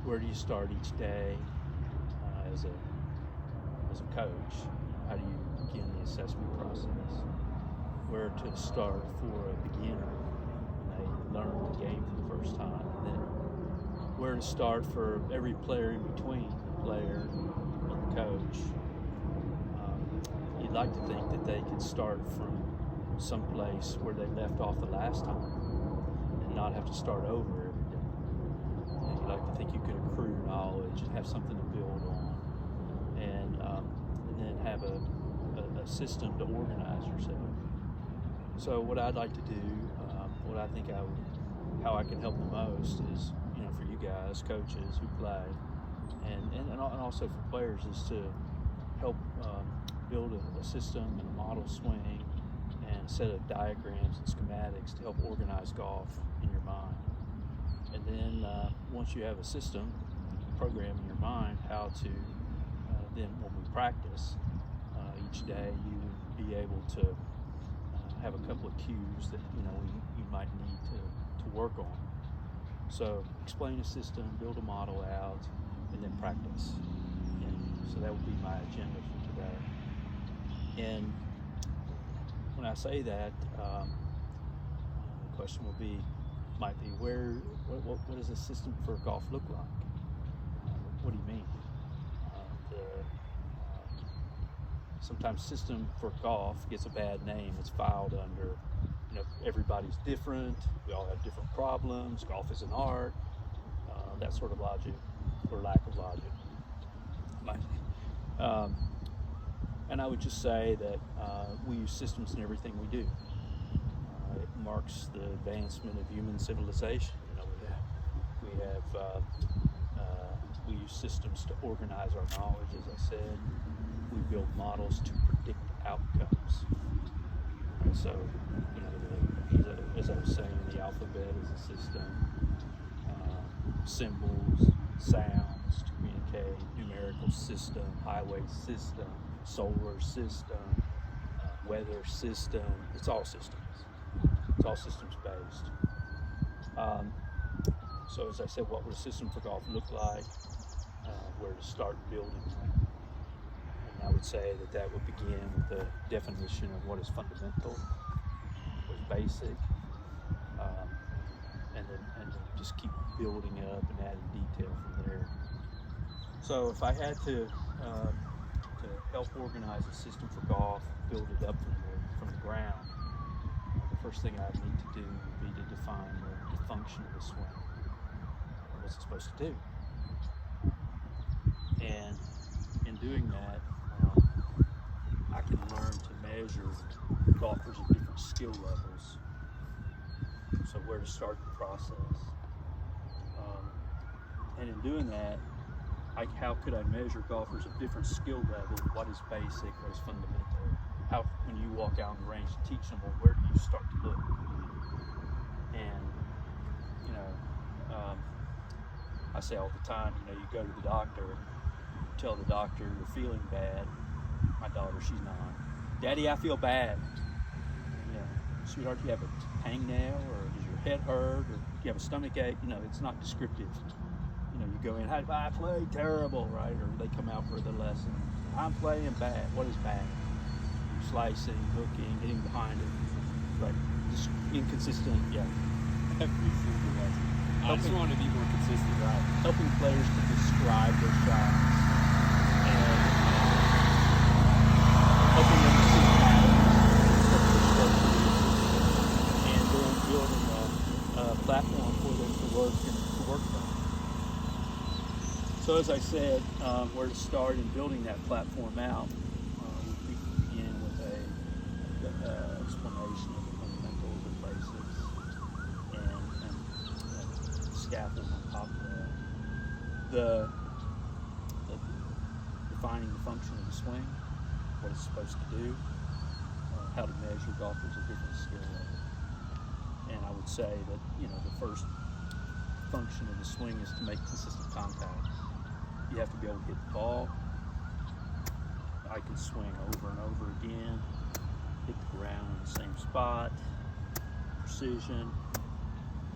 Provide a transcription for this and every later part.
where do you start each day as a coach? How do you begin the assessment process? Where to start for a beginner when they learn the game for the first time, and then where to start for every player in between, the player and the coach. You'd like to think that they could start from some place where they left off the last time and not have to start over every day. And you'd like to think you could accrue knowledge and have something to build on, and then have a system to organize yourself. So what I'd like to do, what I think how I can help the most is, for you guys, coaches who play, and also for players, is to help build a system and a model swing and a set of diagrams and schematics to help organize golf in your mind. And then once you have a system, program in your mind, how to then when we practice each day, you would be able to have a couple of cues that you might need to work on. So explain a system, build a model out, and then practice. And so that would be my agenda for today. And when I say that, the question might be, what does a system for golf look like? What do you mean? Sometimes system for golf gets a bad name. It's filed under, everybody's different. We all have different problems. Golf is an art. That sort of logic, or lack of logic. And I would just say that we use systems in everything we do. It marks the advancement of human civilization. We use systems to organize our knowledge, as I said. We build models to predict outcomes. And so, as I was saying, the alphabet is a system. Symbols, sounds to communicate, numerical system, highway system, solar system, weather system. It's all systems. It's all systems based. So as I said, what would a system for golf look like? Where to start building one? And I would say that would begin with the definition of what is fundamental, what is basic, and then just keep building up and adding detail from there. So if I had to help organize a system for golf, build it up from the ground, the first thing I'd need to do would be to define the function of the swing. What's it supposed to do? And in doing that, I can learn to measure golfers at different skill levels. So where to start the process. And in doing that, how could I measure golfers at different skill levels? What is basic? What is fundamental? How, when you walk out on the range to teach them, well, where do you start to look? And, I say all the time, you go to the doctor, tell the doctor you're feeling bad. My daughter, she's 9. Daddy, I feel bad. Sweetheart, do you have a hangnail, or does your head hurt, or do you have a stomach ache? It's not descriptive. You go in, I play terrible, right? Or they come out for the lesson. I'm playing bad. What is bad? Slicing, hooking, getting behind it. Right. Just inconsistent, yeah. Every single lesson. I just want to be more consistent, right? Helping players to describe their shots and helping them to see patterns, and then building a platform for them to work from. So as I said, where to start in building that platform out, we begin with an explanation of the fundamentals and basics, and scaffold on top of that. Defining the function of the swing, what it's supposed to do, how to measure golfers at different skill levels. And I would say that the first function of the swing is to make consistent contact. You have to be able to hit the ball. I can swing over and over again, hit the ground in the same spot, precision,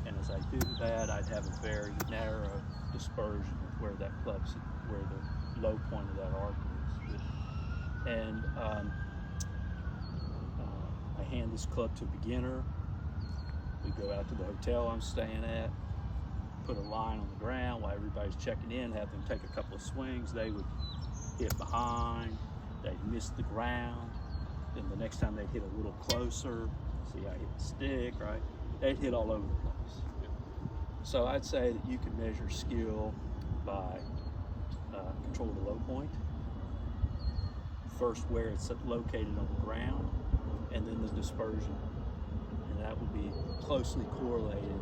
And as I do that, I'd have a very narrow dispersion of where that where the low point of that arc is. And I hand this club to a beginner. We go out to the hotel I'm staying at, put a line on the ground while everybody's checking in, have them take a couple of swings. They would hit behind, they'd miss the ground. Then the next time they'd hit a little closer, see I hit the stick, right? They'd hit all over the place. So I'd say that you can measure skill by control of the low point, first where it's located on the ground, and then the dispersion. And that would be closely correlated with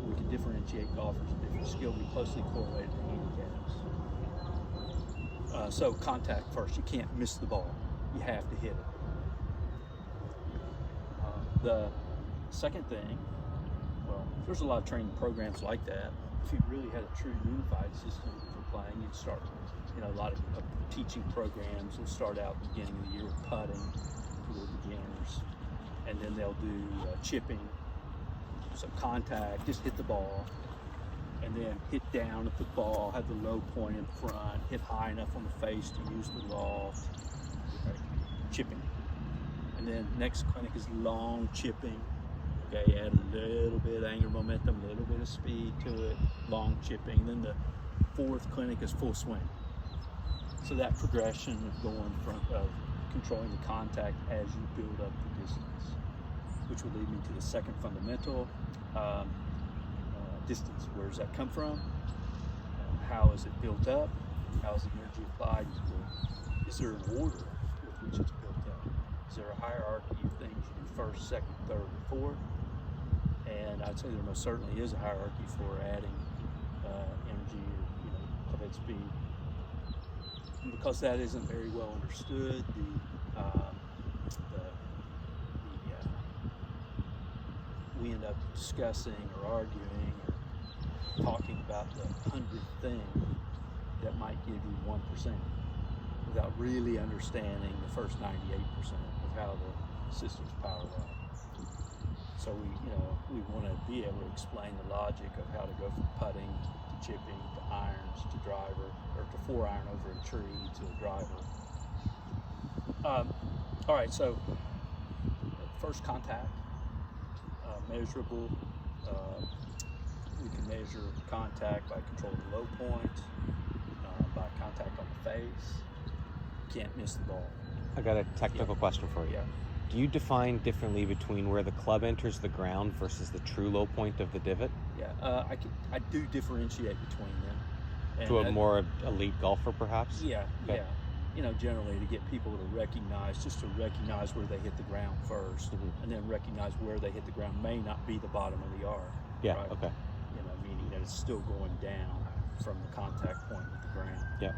we can differentiate golfers of different skill, be closely correlated to handicaps. So contact first, you can't miss the ball, you have to hit it. The second thing, well, there's a lot of training programs like that. If you really had a true unified system for playing, you'd start, a lot of teaching programs will start out at the beginning of the year with putting for the beginners, and then they'll do chipping, so contact, just hit the ball, and then hit down at the ball, have the low point in front, hit high enough on the face to use the loft, right? Chipping. And then next clinic is long chipping. Okay, add a little bit of angular momentum, a little bit of speed to it, long chipping. Then the fourth clinic is full swing. So that progression of going from controlling the contact as you build up the distance, which would lead me to the second fundamental, distance. Where does that come from? How is it built up? How is the energy applied? Is there an order with which it's built up? Is there a hierarchy of things you do first, second, third, and fourth? And I'd say there most certainly is a hierarchy for adding energy or club head speed. And because that isn't very well understood, we end up discussing or arguing or talking about the 100th thing that might give you 1% without really understanding the first 98% of how the system's powered up. So we want to be able to explain the logic of how to go from putting to chipping to irons to driver, or to 4-iron over a tree to a driver. All right, so first contact, measurable. We can measure contact by controlling the low point, by contact on the face. Can't miss the ball. I got a technical question for you. Yeah. Do you define differently between where the club enters the ground versus the true low point of the divot? Yeah, I do differentiate between them. And to a more elite golfer, perhaps? Yeah, okay. Yeah. Generally to get people to recognize where they hit the ground first, and then recognize where they hit the ground may not be the bottom of the arc. Yeah, right? okay. Meaning that it's still going down from the contact point with the ground. Yeah.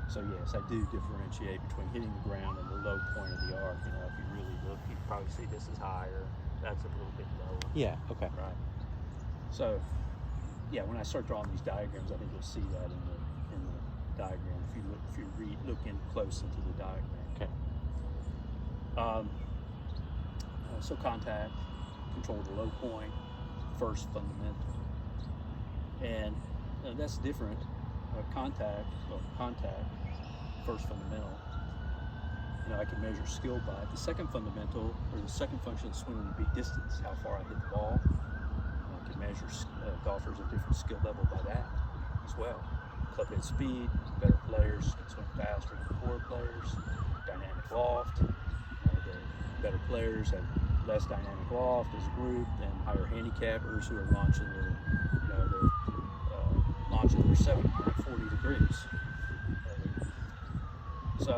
So yes, I do differentiate between hitting the ground and the low point of the arc. If you really look, you can probably see this is higher, that's a little bit lower. Yeah, okay. Right. So, yeah, when I start drawing these diagrams, I think you'll see that in the diagram if you look in close into the diagram. Okay. So contact, control the low point, first fundamental, and that's different. Contact, first fundamental. I can measure skill by it. The second fundamental, or the second function of the swing, would be distance, how far I hit the ball. I can measure golfers of different skill level by that as well. Club head speed, better players can swing faster than poor players. Dynamic loft, the better players have less dynamic loft as a group than higher handicappers who are launching their 40 degrees. So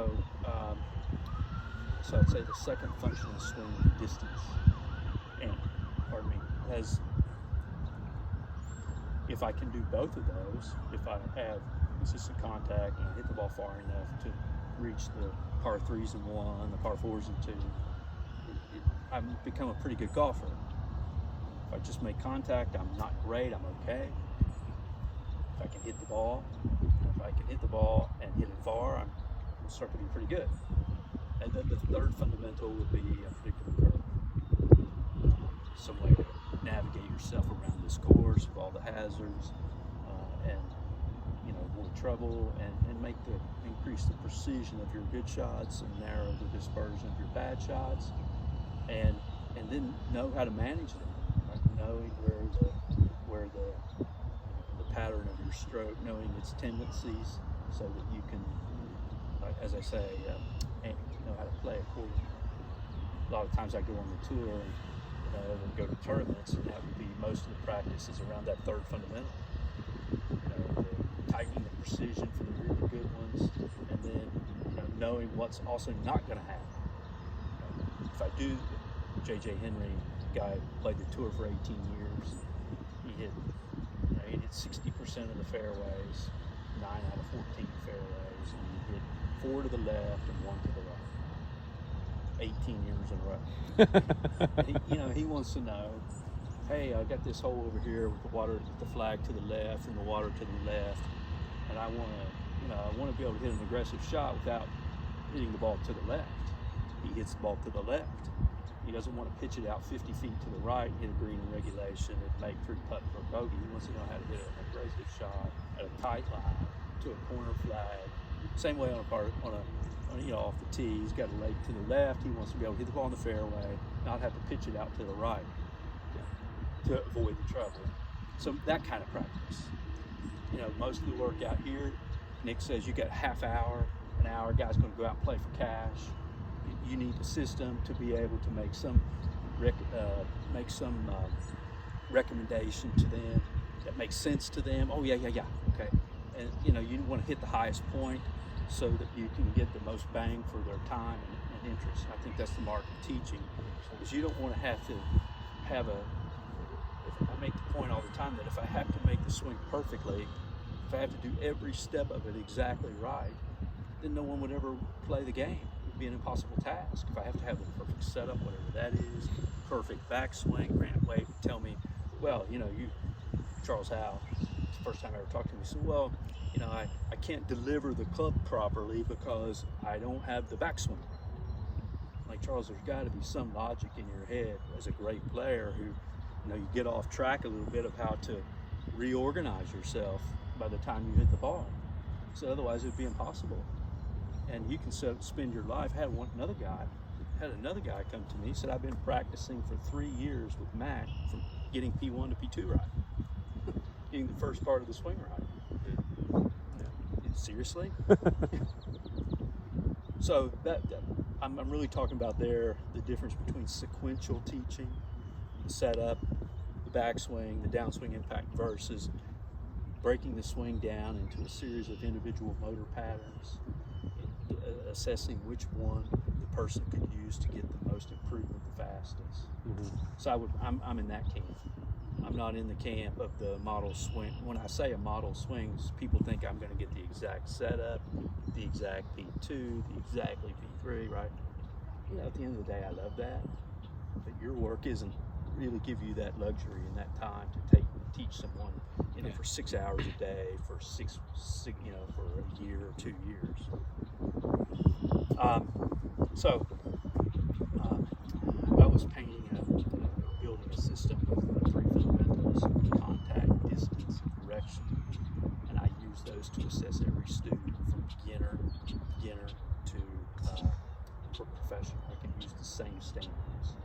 I'd say the second function of the swing would be distance. And, if I can do both of those, if I have consistent contact and I hit the ball far enough to reach the par 3s in 1, the par 4s in 2, I've become a pretty good golfer. If I just make contact, I'm not great, I'm okay. If I can hit the ball, and hit it far, I'm going to start to be pretty good. And then the third fundamental would be a predictable curve. some way to navigate yourself around this course with all the hazards, and avoid trouble, and increase the precision of your good shots and narrow the dispersion of your bad shots, and then know how to manage them, right? Knowing where the pattern of your stroke, knowing its tendencies, so that you can, as I say, know how to play accordingly. A lot of times I go on the tour and go to tournaments, and that would be most of the practice is around that third fundamental. Tightening the precision for the really good ones, and then knowing what's also not going to happen. If I do, J.J. Henry, guy played the tour for 18 years, he hit 60% of the fairways, 9 out of 14 fairways, and he hit 4 to the left and 1 to the right. 18 years in a row. He wants to know, hey, I got this hole over here with the flag to the left and the water to the left, and I want to be able to hit an aggressive shot without hitting the ball to the left. He hits the ball to the left. He doesn't want to pitch it out 50 feet to the right, hit a green in regulation, and make 3 putt for a bogey. He wants to know how to hit an aggressive shot at a tight line to a corner flag. Same way off the tee. He's got a leg to the left. He wants to be able to hit the ball in the fairway, not have to pitch it out to the right to avoid the trouble. So that kind of practice. Most of the work out here, Nick says you got a half hour, an hour, guy's going to go out and play for cash. You need a system to be able to make some recommendation to them that makes sense to them. Oh yeah, okay. And you want to hit the highest point so that you can get the most bang for their time and interest. I think that's the mark of teaching, because you don't want to have I make the point all the time that if I have to make the swing perfectly, if I have to do every step of it exactly right, then no one would ever play the game. It would be an impossible task. If I have to have the perfect setup, whatever that is, perfect backswing, Grant Wade would tell me, well, Charles Howe, it's the first time I ever talked to him, he said, well, I can't deliver the club properly because I don't have the backswing. Like, Charles, there's got to be some logic in your head as a great player who, you get off track a little bit of how to reorganize yourself by the time you hit the ball. So otherwise it'd be impossible. And you can spend your life. I had another guy come to me, said, I've been practicing for 3 years with Mac from getting P1 to P2 right. Getting the first part of the swing right. Seriously? So I'm really talking about the difference between sequential teaching, the setup, the backswing, the downswing impact, versus breaking the swing down into a series of individual motor patterns, assessing which one the person could use to get the most improvement the fastest. Mm-hmm. So I'm in that camp. I'm not in the camp of the model swing. When I say a model swing, people think I'm going to get the exact setup, the exact P2, the exactly P3, right? At the end of the day, I love that. But your work isn't really give you that luxury and that time to teach someone, for 6 hours a day for for a year or 2 years. I was building a system with 3 fundamentals: contact, distance, and direction, and I use those to assess every student from beginner to professional. I can use the same standards.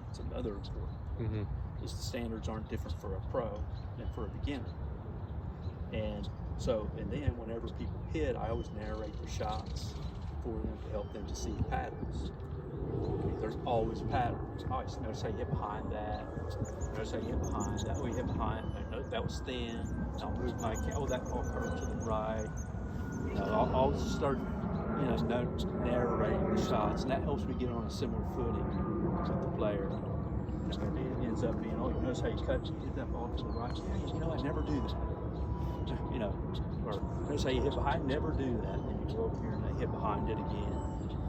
It's another important point. Mm-hmm. Is the standards aren't different for a pro than for a beginner. And then whenever people hit, I always narrate the shots for them to help them to see patterns. There's always patterns. Oh, notice how you hit behind that. Notice how you hit behind that. Oh, you hit behind that. That was thin. I'll move my that ball curved to the right. I'll start narrating the shots, and that helps me get on a similar footing with the player. It ends up being, you notice how you hit that ball to the right? Yeah, I never do that. Or notice how you hit behind, never do that. And then you go over here and they hit behind it again.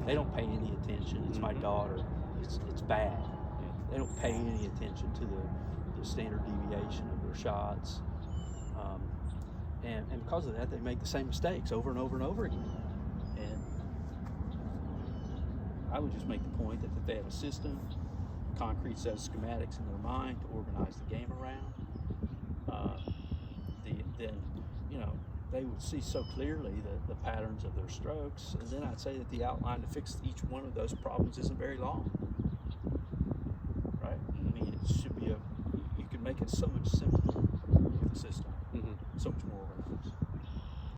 They don't pay any attention. It's my daughter. It's bad. They don't pay any attention to the standard deviation of their shots. And because of that, they make the same mistakes over and over and over again. And I would just make the point that if they have a system, concrete set of schematics in their mind to organize the game around, then they would see so clearly the patterns of their strokes, and then I'd say that the outline to fix each one of those problems isn't very long, right? I mean, it should be you can make it so much simpler.